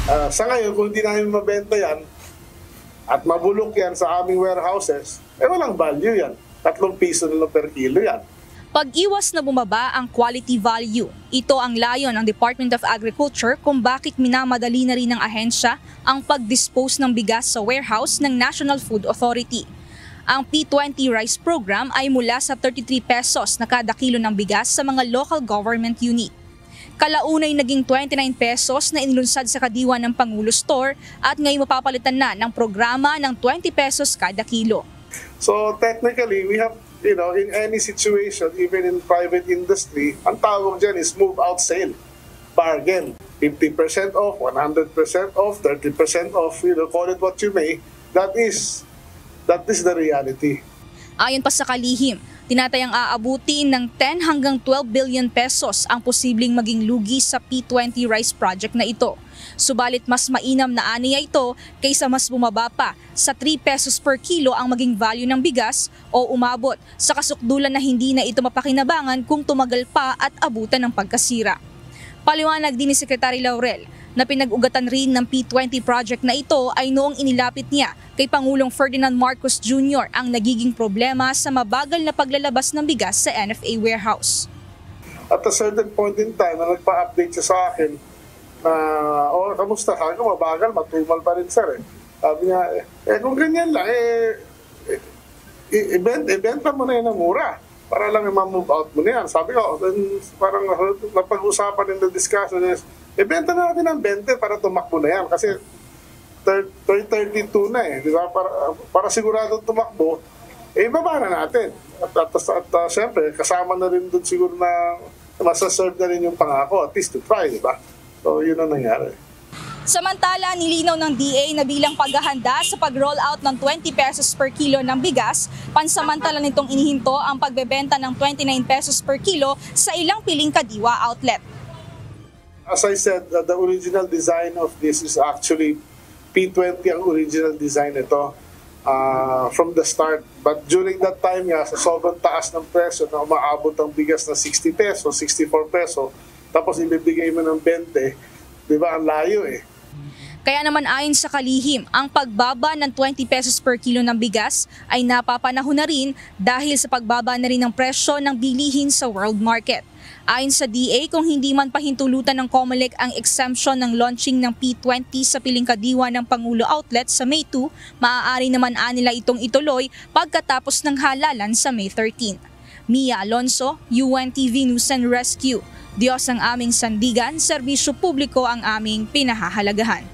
Sa ngayon, kung hindi namin mabenta yan at mabulok yan sa aming warehouses, walang value yan. 3 piso na lang per kilo yan. Pag-iwas na bumaba ang quality value, ito ang layon ng Department of Agriculture kung bakit minamadali na rin ng ahensya ang pag-dispose ng bigas sa warehouse ng National Food Authority. Ang P20 Rice Program ay mula sa 33 pesos na kada kilo ng bigas sa mga local government unit. Kalaunay naging 29 pesos na inilunsad sa kadiwa ng Pangulo Store at ngayon mapapalitan na ng programa ng 20 pesos kada kilo. So technically, we have, in any situation, even in private industry, ang tawag dyan is move out sale. Bargain. 50% off, 100% off, 30% off, call it what you may. That is the reality. Ayon pa sa kalihim, tinatayang aabutin ng 10 hanggang 12 billion pesos ang posibleng maging lugi sa P20 Rice Project na ito. Subalit mas mainam na aniya ito kaysa mas bumaba pa sa 3 pesos per kilo ang maging value ng bigas o umabot sa kasukdulan na hindi na ito mapakinabangan kung tumagal pa at abutan ng pagkasira. Paliwanag din ni Secretary Laurel na pinag-ugatan rin ng P20 project na ito ay noong inilapit niya kay Pangulong Ferdinand Marcos Jr. ang nagiging problema sa mabagal na paglalabas ng bigas sa NFA warehouse. At a certain point in time na nagpa-update siya sa akin na, kamusta? Sabi ko, mabagal, matumal pa rin sir. Sabi niya, kung ganyan lang, ibenta mo na yan ng mura para lang ma-move out mo na yan. Sabi ko, parang napag-usapan in the discussion is, ibenta na natin ng 20 para tumakbo na yan. Kasi 32 na di ba? Para sigurado tumakbo, ibaba na natin. At syempre, kasama na rin doon siguro na masaserve na rin yung pangako, at least to try, di ba? So, yun ang nangyari. Samantala, nilinaw ng DA na bilang paghahanda sa pag-roll out ng 20 pesos per kilo ng bigas, pansamantala nitong inihinto ang pagbebenta ng 29 pesos per kilo sa ilang piling kadiwa outlet. As I said, the original design of this is actually P20 ang original design ito from the start. But during that time nga, sa sobrang taas ng presyo na umaabot ang bigas na 60 peso, 64 peso, tapos ibibigay mo ng 20, di ba, ang layo eh. Kaya naman ayon sa kalihim, ang pagbaba ng 20 pesos per kilo ng bigas ay napapanahon na rin dahil sa pagbaba na rin ng presyo ng bilihin sa world market. Ayon sa DA, kung hindi man pahintulutan ng COMELEC ang exemption ng launching ng P20 sa piling kadiwa ng Pangulo Outlet sa May 2, maaari naman nila itong ituloy pagkatapos ng halalan sa May 13. Mia Alonso, UNTV News and Rescue. Diyos ang aming sandigan, serbisyo publiko ang aming pinahahalagahan.